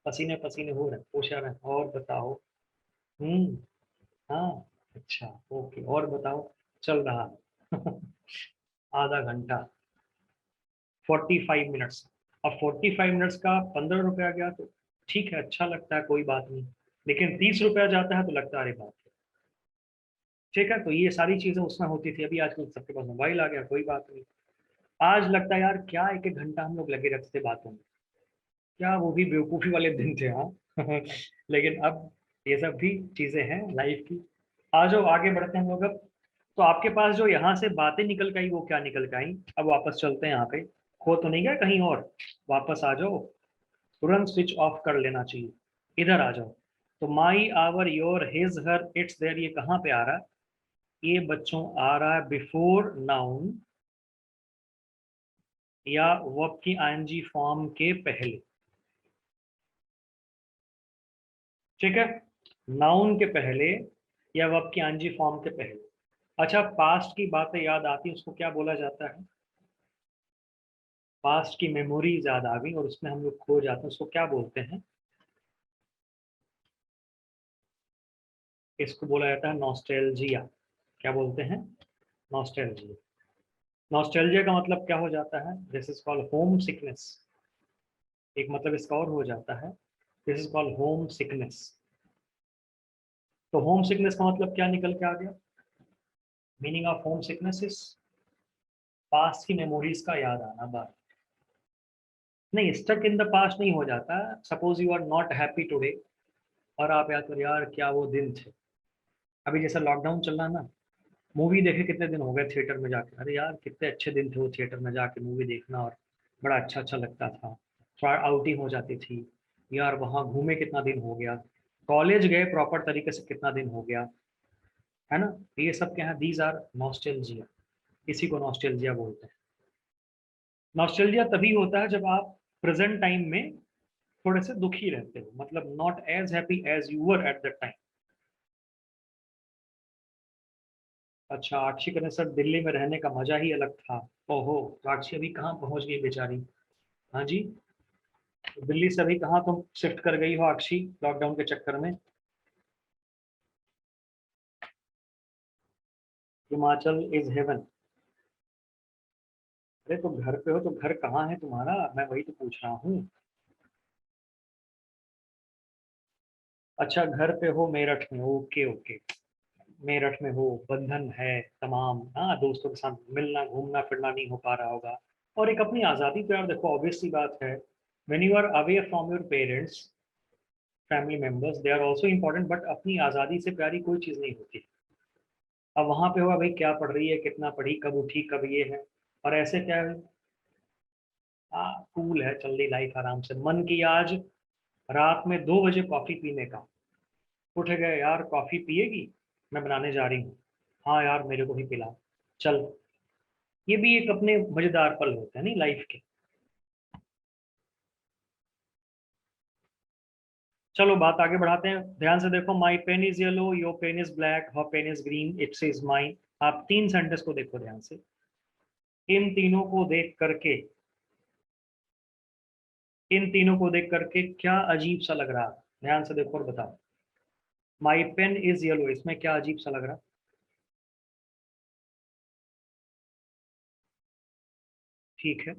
पसीने पसीने हो रहे हैं, पूछा रहे हैं, और बताओ। हम्म। हाँ। अच्छा। ओके, और बताओ। चल रहा है। आधा घंटा, 45 मिनट्स। अब 45 मिनट्स का 15 रुपया आ गया तो ठीक है, अच्छा लगता है, कोई बात नहीं। लेकिन 30 रुपया जाता है तो लगता है अरे बात है। ठीक है, तो ये सारी चीजें उसमें होती थी, अभी आजकल सबके पास मोबाइल आ गया, कोई बात नहीं। आज लगता है यार क्या एक एक घंटा हम लोग लगे रहते थे बातों में, क्या वो भी बेवकूफी वाले दिन थे, हाँ। लेकिन अब ये सब भी चीजें हैं लाइफ की। आ जाओ आगे बढ़ते हैं हम लोग अब। तो आपके पास जो यहाँ से बातें निकल के आई वो क्या निकल के आई, अब वापस चलते हैं यहाँ पे, खो तो नहीं गया कहीं और, वापस आ जाओ, तुरंत स्विच ऑफ कर लेना चाहिए, इधर आ जाओ। तो my, our, your, his, her, its, their, ये कहाँ पे आ रहा है, ये बच्चों आ रहा है बिफोर नाउन या वर्ब की आईएनजी फॉर्म के पहले। ठीक है, नाउन के पहले या वर्ब की आईएनजी फॉर्म के पहले। अच्छा, पास्ट की बातें याद आती है, उसको क्या बोला जाता है, पास्ट की मेमोरीज याद आ गई और उसमें हम लोग खो जाते हैं, उसको क्या बोलते हैं, इसको बोला जाता है नॉस्टैल्जिया। क्या बोलते हैं, नॉस्टैल्जिया। नॉस्टैल्जिया का मतलब क्या हो जाता है, this is called home sickness. एक मतलब इसका और हो जाता है, this is called home sickness. तो होम सिकनेस का मतलब क्या निकल के आ गया, meaning of home sickness is past की मेमोरीज का याद आना बार। नहीं, स्टक इन द पास्ट नहीं हो जाता, suppose you are not happy today और आप याद करो यार क्या वो दिन थे, अभी जैसा लॉकडाउन चल रहा है ना, मूवी देखे कितने दिन हो गए थिएटर में जाके, अरे यार कितने अच्छे दिन थे वो थिएटर में जाके मूवी देखना, और बड़ा अच्छा अच्छा लगता था, थोड़ा आउटिंग हो जाती थी, यार वहाँ घूमे कितना दिन हो गया, कॉलेज गए प्रॉपर तरीके से कितना दिन हो गया, है ना। तो ये सब क्या है, दीज आर नॉस्टैल्जिया, इसी को नॉस्टैल्जिया बोलते हैं। नॉस्टैल्जिया तभी होता है जब आप प्रेजेंट टाइम में थोड़े से दुखी रहते हो, मतलब not as happy as you were at that time. अच्छा, आक्षी कहने सर दिल्ली में रहने का मजा ही अलग था। ओहो, तो आक्षी अभी कहाँ पहुंच गई बेचारी। हाँ जी, तो दिल्ली से अभी कहाँ तुम शिफ्ट कर गई हो आक्षी लॉकडाउन के चक्कर में। Himachal is heaven. अरे तो घर पे हो तो घर कहाँ है तुम्हारा, मैं वही तो पूछ रहा हूँ। अच्छा, घर पे हो मेरठ में, ओके ओके, मेरठ में हो, बंधन है तमाम, हाँ दोस्तों के साथ मिलना घूमना फिरना नहीं हो पा रहा होगा, और एक अपनी आज़ादी तो यार देखो ऑब्वियस सी बात है, when you are away from your parents family members they are also important, but अपनी आज़ादी से प्यारी कोई चीज़ नहीं होती। अब वहां पे होगा भाई क्या पढ़ रही है, कितना पढ़ी, कब उठी, कब ये है, और ऐसे क्या है, कूल है, चल रही लाइफ आराम से, मन की आज रात में 2 बजे कॉफी पीने का। उठ गए, यार कॉफी पिएगी, मैं बनाने जा रही हूँ। हाँ यार मेरे को भी पिला, चल। ये भी एक अपने मजेदार पल होते हैं नहीं लाइफ के। चलो बात आगे बढ़ाते हैं, ध्यान से देखो। My pen is yellow, your pen is black, her pen is green, its is mine. आप 3 सेंटेंस को देखो ध्यान से। इन तीनों को देख करके, इन तीनों को देख करके क्या अजीब सा लग रहा है? ध्यान से देखो और बताओ। माई पेन इज येलो, इसमें क्या अजीब सा लग रहा है? ठीक है।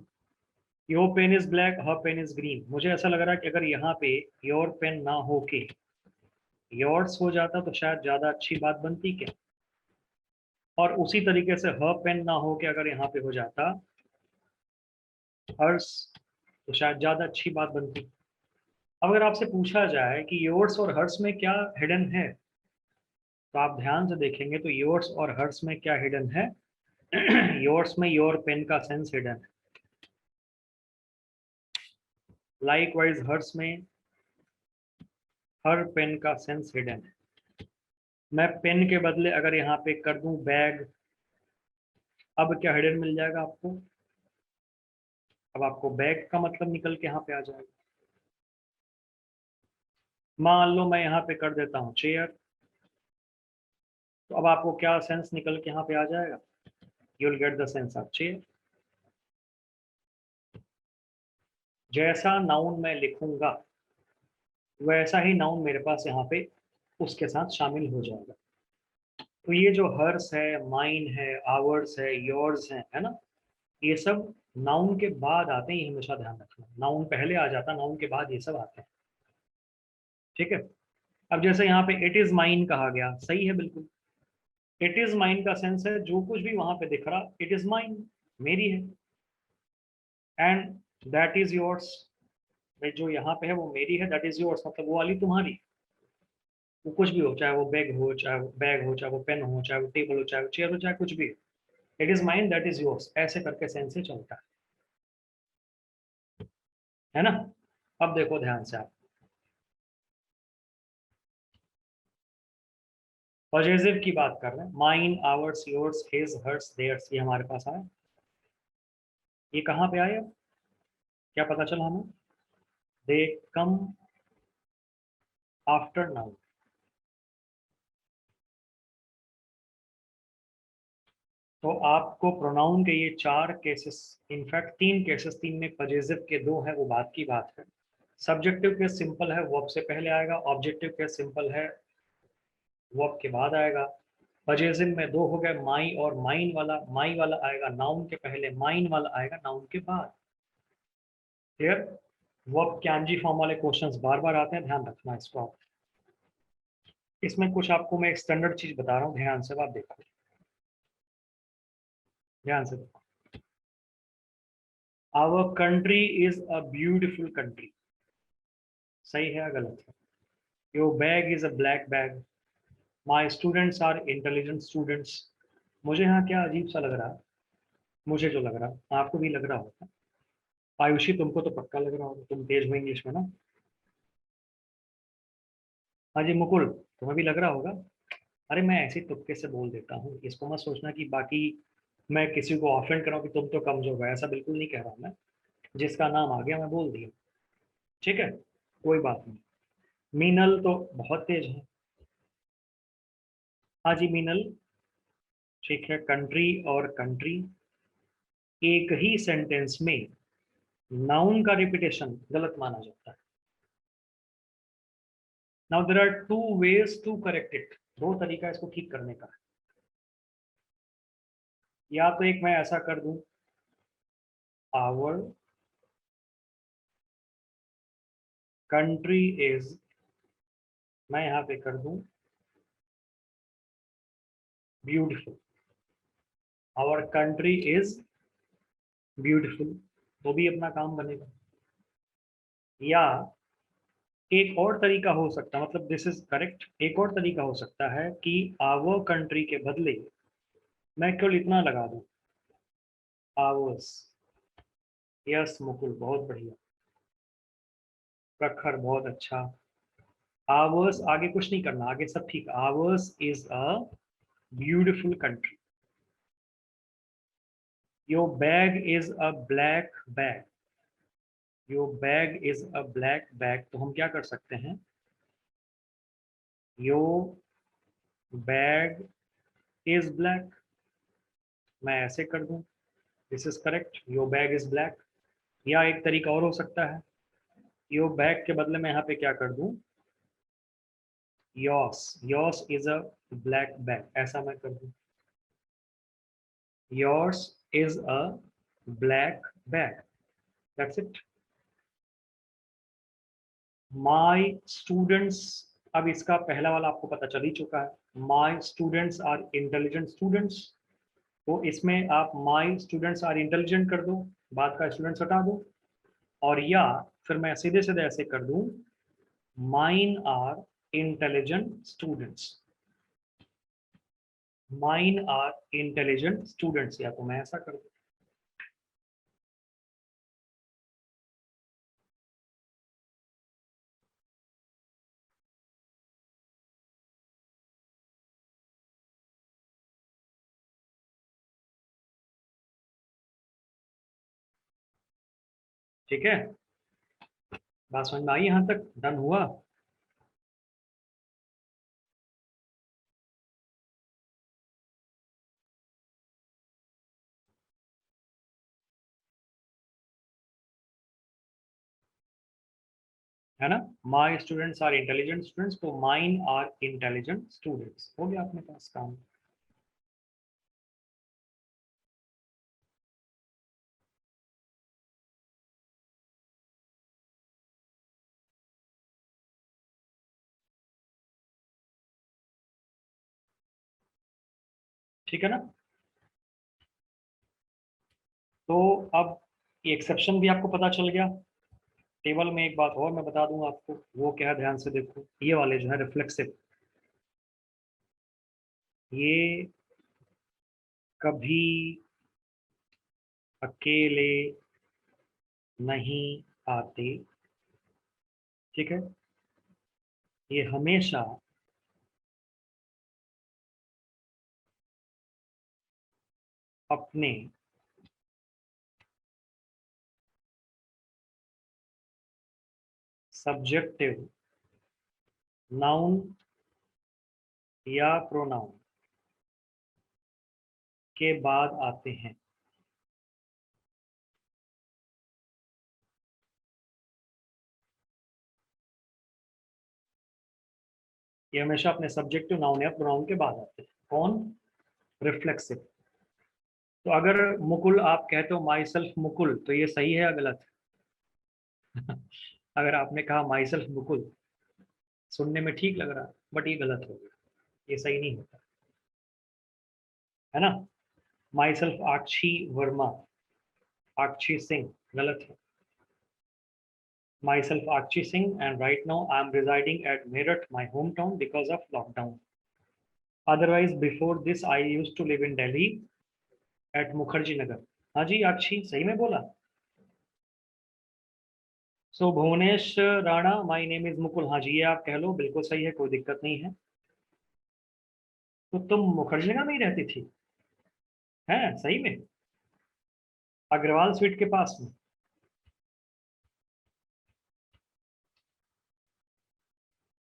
Your pen is black, her pen is green, मुझे ऐसा लग रहा है कि अगर यहाँ पे योर पेन ना हो के योर्स हो जाता तो शायद ज्यादा अच्छी बात बनती क्या। और उसी तरीके से हर पेन ना हो के अगर यहाँ पे हो जाता हर्स, तो शायद ज्यादा अच्छी बात बनती। अब अगर आपसे पूछा जाए कि योर्स और हर्स में क्या हिडन है, तो आप ध्यान से देखेंगे तो योर्स और हर्स में क्या हिडन है। योर्स में योर पेन का सेंस हिडन है। लाइक वाइज हर्स में हर पेन का सेंस हिडन है। मैं पेन के बदले अगर यहाँ पे कर दूं बैग, अब क्या हिडन मिल जाएगा आपको? अब आपको बैग का मतलब निकल के यहाँ पे आ जाएगा। मान लो मैं यहाँ पे कर देता हूँ चेयर, तो अब आपको क्या सेंस निकल के यहाँ पे आ जाएगा? You will get the sense of chair. जैसा नाउन मैं लिखूंगा वैसा ही नाउन मेरे पास यहाँ पे उसके साथ शामिल हो जाएगा। तो ये जो हर्स है, माइन है, आवर्स है, योर्स है ना, ये सब नाउन के बाद आते हैं, ये हमेशा ध्यान रखना। नाउन पहले आ जाता, नाउन के बाद ये सब आते हैं। ठीक है। अब जैसे यहाँ पे इट इज माइन कहा गया, सही है बिल्कुल। इट इज माइन का सेंस है जो कुछ भी वहां पे दिख रहा इट इज माइन, मेरी है। एंड दैट इज योर्स, जो यहाँ पे है वो मेरी है, दैट इज योर्स मतलब वो वाली तुम्हारी। वो कुछ भी हो, चाहे वो बैग हो, चाहे वो बैग हो, चाहे वो पेन हो, चाहे वो टेबल हो, चाहे वो चेयर हो, चाहे कुछ भी हो, it is mine that is yours, ऐसे करके सेंस से चलता है ना। अब देखो ध्यान से आप, पॉजिटिव की बात कर रहे हैं। Mine, ours, yours, his, hers, theirs, ये हमारे पास आया। ये कहाँ पे आया? क्या पता चला हमें? दे कम आफ्टर नाउन। तो आपको प्रोनाउन के ये 4 केसेस, इनफैक्ट 3 केसेस, 3 में पॉजिटिव के 2 है, वो बात की बात है। सब्जेक्टिव केस सिंपल है, वर्ब से पहले आएगा। ऑब्जेक्टिव केस सिंपल है, वर्ब के बाद आएगा। पजेसिव में 2 हो गए, माई और माइन वाला। माई वाला आएगा नाउन के पहले, माइन वाला आएगा नाउन के बाद। क्लियर? वर्ब कैंजी फॉर्म वाले क्वेश्चंस बार बार आते हैं, ध्यान रखना इसको आप। इसमें कुछ आपको मैं एक स्टैंडर्ड चीज बता रहा हूँ, ध्यान से आप देखो। ध्यान से देखो। Our country is a beautiful country, सही है या गलत है? Your bag is a black bag, my students are intelligent students. मुझे यहाँ क्या अजीब सा लग रहा है? मुझे जो लग रहा है आपको भी लग रहा होगा। आयुषी तुमको तो पक्का लग रहा होगा, तुम तेज हो इंग्लिश में ना। हाँ जी मुकुल, तुम्हें भी लग रहा होगा। अरे मैं ऐसे ही तुक्के से बोल देता हूँ, इसको मत सोचना कि बाकी मैं किसी को ऑफेंड कर रहा हूँ कि तुम तो कमजोर हो, ऐसा बिल्कुल नहीं कह रहा हूँ मैं। जिसका नाम आ गया मैं बोल दिया। ठीक है, कोई बात नहीं। मीनल तो बहुत तेज है। हाँ जी मीनल। ठीक है, कंट्री और कंट्री एक ही सेंटेंस में नाउन का रिपीटेशन गलत माना जाता है। Now there are 2 ways to correct it, 2 तरीका इसको ठीक करने का। या तो एक मैं ऐसा कर दूं, आवर कंट्री इज, मैं यहाँ पे कर दूं beautiful. Our country is beautiful, तो भी अपना काम बनेगा। या एक और तरीका हो सकता है, मतलब दिस इज करेक्ट, एक और तरीका हो सकता है कि आवर कंट्री के बदले मैं केवल इतना लगा दूं, आवर्स। यस मुकुल, बहुत बढ़िया। प्रखर, बहुत अच्छा। आवर्स, आगे कुछ नहीं करना, आगे सब ठीक। Hours is a beautiful country. Your bag is a black bag. Your bag is a black bag, तो हम क्या कर सकते हैं? योर बैग इज ब्लैक, मैं ऐसे कर दूं, this is correct, your bag is black. या एक तरीका और हो सकता है, योर बैग के बदले में यहाँ पे क्या कर दूं, yours, yours is a black bag, ऐसा मैं कर दूं, yours is a black bag, that's it. My students, अब इसका पहला वाला आपको पता चल ही चुका है, my students are intelligent students. तो इसमें आप माय स्टूडेंट्स आर इंटेलिजेंट कर दो, बाद का स्टूडेंट्स हटा दो, और या फिर मैं सीधे सीधे ऐसे कर दूं, mine are intelligent students, mine are intelligent students, या तो मैं ऐसा कर दूं। ठीक है, बात समझ में आई? यहां तक डन हुआ? है ना? My students are intelligent students, तो माइन आर इंटेलिजेंट स्टूडेंट्स, हो गया अपने पास काम। ठीक है ना? तो अब एक्सेप्शन भी आपको पता चल गया। टेबल में एक बात और मैं बता दूंगा आपको, वो क्या है, ध्यान से देखो, ये वाले जो है रिफ्लेक्सिव, ये कभी अकेले नहीं आते। ठीक है, ये हमेशा अपने सब्जेक्टिव नाउन या प्रोनाउन के बाद आते हैं। ये हमेशा अपने सब्जेक्टिव नाउन या प्रोनाउन के बाद आते हैं। कौन? रिफ्लेक्सिव। तो अगर मुकुल आप कहते हो माई सेल्फ मुकुल, तो ये सही है या गलत? अगर आपने कहा माई सेल्फ मुकुल, सुनने में ठीक लग रहा है, बट ये गलत हो गया, ये सही नहीं होता, है ना? माई सेल्फ आक्षी वर्मा, आक्षी सिंह, गलत है। Myself Akshi Singh and right now I am residing at Meerut, my home town, because of lockdown. Otherwise before this I use to live in Delhi at Mukherjee Nagar. हाँ जी आक्षी, सही में बोला। So Bhuvnesh Rana, my name is Mukul, हाँ जी ये आप कह लो, बिल्कुल सही है, कोई दिक्कत नहीं है। तो तुम मुखर्जी नगर में ही रहती थी? हैं, सही में? अग्रवाल स्वीट के पास में?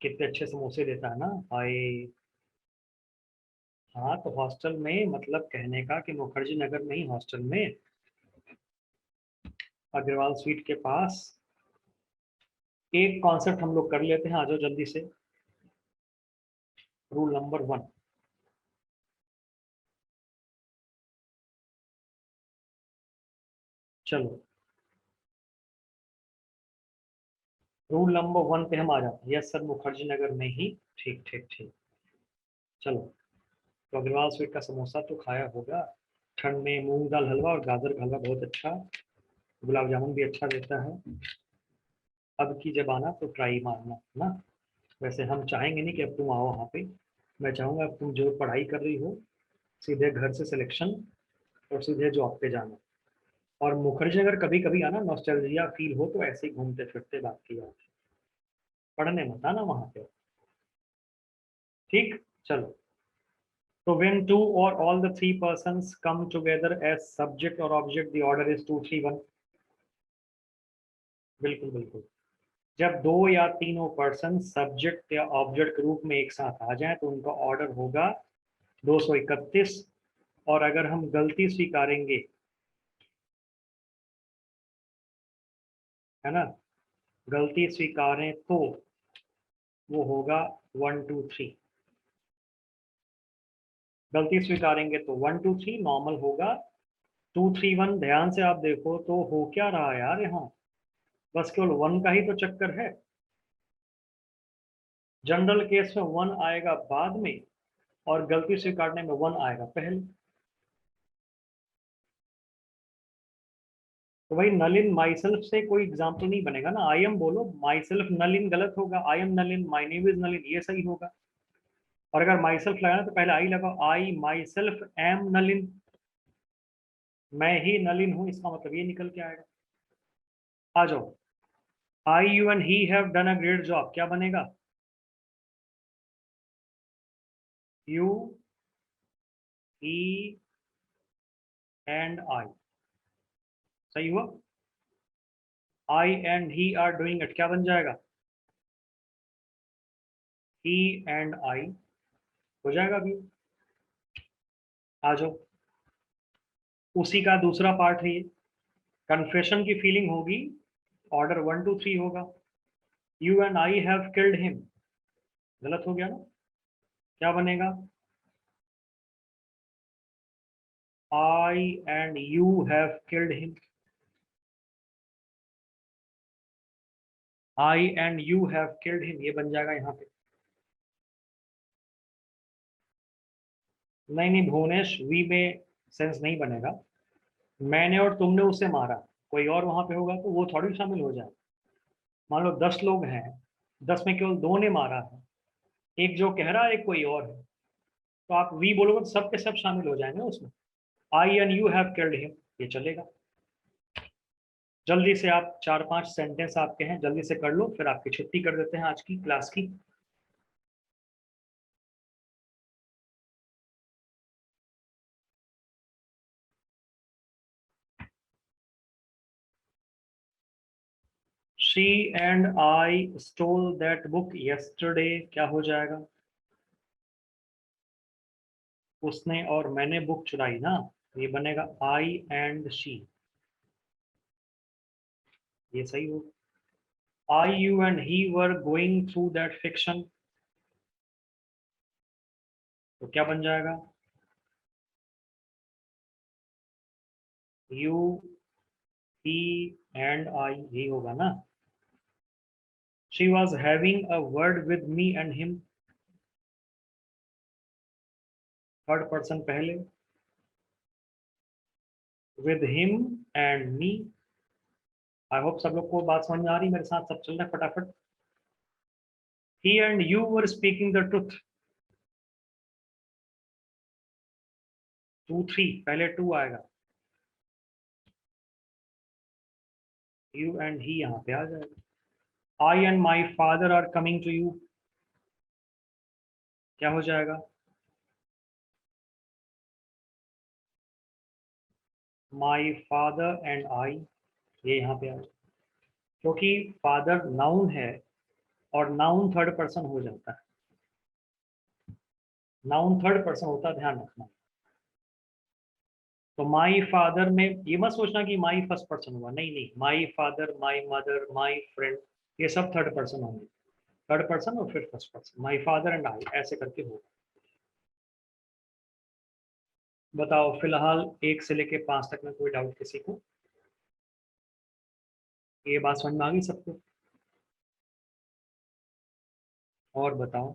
कितने अच्छे समोसे देता है ना, हाय। हाँ, तो हॉस्टल में, मतलब कहने का कि मुखर्जी नगर में ही हॉस्टल में, अग्रवाल स्वीट के पास। एक कॉन्सेप्ट हम लोग कर लेते हैं, आ जाओ जल्दी से। रूल नंबर 1, चलो रूल नंबर 1 पे हम आ जाते हैं। यस सर, मुखर्जी नगर में ही। ठीक ठीक ठीक, चलो। तो अग्रवाल स्वीट का समोसा तो खाया होगा, ठंड में मूंग दाल हलवा और गाजर का हलवा बहुत अच्छा, गुलाब जामुन भी अच्छा देता है। अब की जब आना तो ट्राई मारना ना। वैसे हम चाहेंगे नहीं कि अब तुम आओ वहाँ पे, मैं चाहूँगा अब तुम जो पढ़ाई कर रही हो, सीधे घर से सिलेक्शन और सीधे जॉब पे जाना। और मुखर्जी अगर कभी कभी आना, नॉस्टैल्जिया फील हो, तो ऐसे ही घूमते फिरते बात की बात है। पढ़ने मत आना वहां पे। ठीक, चलो। तो when two or all the three persons come together as subject or object, the order is 2 3 1। बिल्कुल बिल्कुल। जब दो या तीनों पर्सन सब्जेक्ट या ऑब्जेक्ट के रूप में एक साथ आ जाएं तो उनका ऑर्डर होगा 231। और अगर हम गलती स्वीकारेंगे, है ना, गलती स्वीकारें तो वो होगा 1 2 3। गलती स्वीकारेंगे तो 1 2 3 नॉर्मल होगा 2 3 1। ध्यान से आप देखो तो हो क्या रहा है यार यहाँ, बस केवल 1 का ही तो चक्कर है। जनरल केस में 1 आएगा बाद में और गलती स्वीकारने में 1 आएगा पहले। तो भाई नलिन माई सेल्फ से कोई एग्जाम्पल नहीं बनेगा ना। आई एम बोलो, माई सेल्फ नलिन गलत होगा, I am Nalin, my name is Nalin ये सही होगा। और अगर माई सेल्फ लगाना तो पहले आई लगाओ, आई माई सेल्फ एम नलिन, मैं ही नलिन हूं, इसका मतलब ये निकल के आएगा। आ जाओ, I you and he have done a great job, क्या बनेगा? यू, ही एंड आई, सही हुआ। I and he are doing it, क्या बन जाएगा? ही एंड आई हो जाएगा अभी। आ जाओ, उसी का दूसरा पार्ट है ये। कन्फेशन की फीलिंग होगी, ऑर्डर 1 2 3 होगा। You and I have killed him, गलत हो गया ना, क्या बनेगा? I and you have killed him, I and you have killed him ये बन जाएगा यहाँ पे। नहीं नहीं भुवनेश, वी में सेंस नहीं बनेगा। मैंने और तुमने उसे मारा, कोई और वहां पे होगा तो वो थोड़ी शामिल हो जाए। मान लो 10 लोग हैं, 10 में केवल 2 ने मारा है, एक जो कह रहा है एक कोई और है, तो आप वी बोलोगे तो सब के सब शामिल हो जाएंगे उसमें। I and you have killed him ये चलेगा। जल्दी से आप 4 5 सेंटेंस आपके हैं, जल्दी से कर लो, फिर आपकी छुट्टी कर देते हैं आज की क्लास की। She and I stole that book yesterday, क्या हो जाएगा? उसने और मैंने बुक चुराई ना, ये बनेगा आई एंड शी, ये सही हो। I you and he were going through that fiction, तो क्या बन जाएगा? यू, ही एंड आई ही होगा ना। She was having a word with me and him, third person पहले, with him and me. I hope सब लोग को बात समझ में आ रही, मेरे साथ सब चल रहा है फटाफट। He and you were speaking the truth, 2 3 पहले 2 आएगा, यू एंड ही यहाँ पे आ जाएगा। I and my father are coming to you, क्या हो जाएगा? माई फादर एंड आई, ये यहाँ पे आ जाएगा। क्योंकि फादर नाउन है और नाउन थर्ड पर्सन हो जाता है, नाउन थर्ड पर्सन होता है, ध्यान रखना। तो माई फादर में ये मत सोचना कि माई फर्स्ट पर्सन हुआ, नहीं नहीं, my father, my mother, my friend, ये सब थर्ड पर्सन होंगे। थर्ड पर्सन और फिर first person, my father and आई ऐसे करके होगा। बताओ फिलहाल 1 से लेके 5 तक में कोई डाउट किसी को? ये बात समझ में आ गई सबको? और बताओ।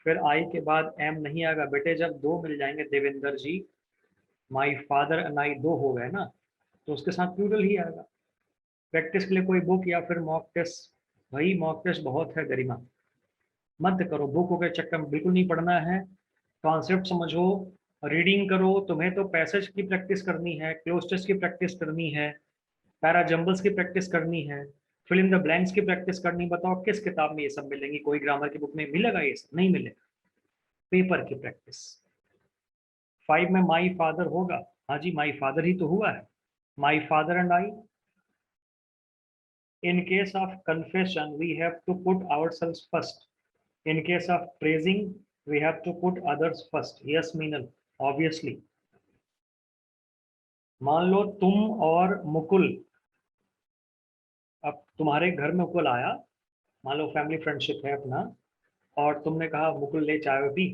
फिर आई के बाद एम नहीं आएगा बेटे, जब 2 मिल जाएंगे देवेंद्र जी, माई फादर एंड आई 2 हो गए ना, तो उसके साथ प्लूरल ही आएगा। प्रैक्टिस के लिए कोई बुक या फिर मॉक टेस्ट, भाई मॉक टेस्ट बहुत है गरिमा, मत करो, बुकों के चक्कर में बिल्कुल नहीं पढ़ना है। कॉन्सेप्ट समझो, रीडिंग करो, तुम्हें तो पैसेज की प्रैक्टिस करनी है, क्लोज टेस्ट की प्रैक्टिस करनी है, पैरा जंबल्स की प्रैक्टिस करनी है, फिल इन द ब्लैंक्स की प्रैक्टिस करनी, बताओ किस किताब में ये सब मिलेंगी? कोई ग्रामर की बुक में मिलेगा ये सब? नहीं मिलेगा। पेपर की प्रैक्टिस। 5 में माई फादर होगा, हाँ जी माई फादर ही तो हुआ है, my father and I. In case of confession we have to put ourselves first, in case of praising we have to put others first. Yes Meenal, obviously. मान लो तुम और मुकुल, अब तुम्हारे घर में मुकुल आया, मान लो फैमिली फ्रेंडशिप है अपना, और तुमने कहा मुकुल ले चाय पी,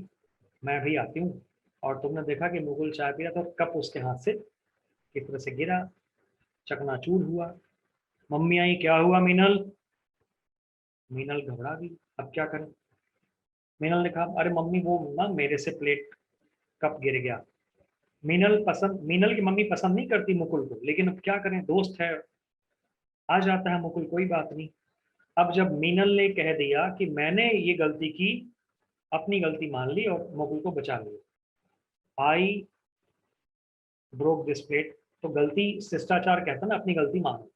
मैं भी आती हूँ, और तुमने देखा कि मुकुल चाय पी रहा, तो कप उसके हाथ से किस तरह से गिरा, चकनाचूर हुआ। मम्मी आई, क्या हुआ मीनल? मीनल घबरा गई, अब क्या करें? मीनल ने कहा अरे मम्मी वो ना मेरे से प्लेट कप गिर गया। मीनल की मम्मी पसंद नहीं करती मुकुल को, लेकिन अब क्या करें, दोस्त है, आ जाता है मुकुल, कोई बात नहीं। अब जब मीनल ने कह दिया कि मैंने ये गलती की, अपनी गलती मान ली और मुकुल को बचा लिया, आई ब्रोक दिस प्लेट, तो गलती शिष्टाचार कहता है ना, अपनी गलती मानो,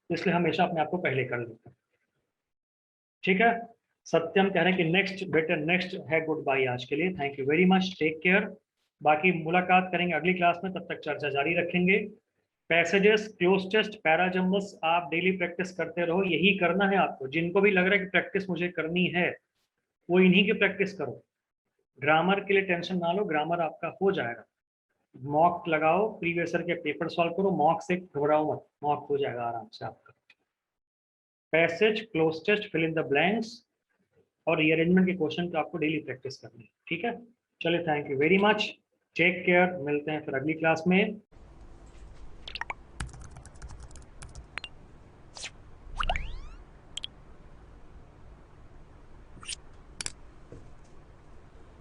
तो इसलिए हमेशा अपने आप को पहले कर लेते हैं। ठीक है, सत्यम कह रहे हैं कि नेक्स्ट बेटर, नेक्स्ट है गुड बाय आज के लिए, thank you very much, take care. बाकी मुलाकात करेंगे अगली क्लास में, तब तक चर्चा जारी रखेंगे। पैसेजेस, क्लोज टेस्ट, पैराजम्बस आप डेली प्रैक्टिस करते रहो, यही करना है आपको। जिनको भी लग रहा है कि प्रैक्टिस मुझे करनी है, वो इन्हीं की प्रैक्टिस करो। ग्रामर के लिए टेंशन ना लो, ग्रामर आपका हो जाएगा। मॉक लगाओ, प्रीवियस ईयर के पेपर सॉल्व करो, मॉक से घबराओ मत, मॉक हो जाएगा आराम से आपका। Passage, cloze test, fill in the blanks और रीअरेंजमेंट के क्वेश्चन तो आपको डेली प्रैक्टिस करनी है। ठीक है, चलिए thank you very much, take care, मिलते हैं फिर अगली क्लास में।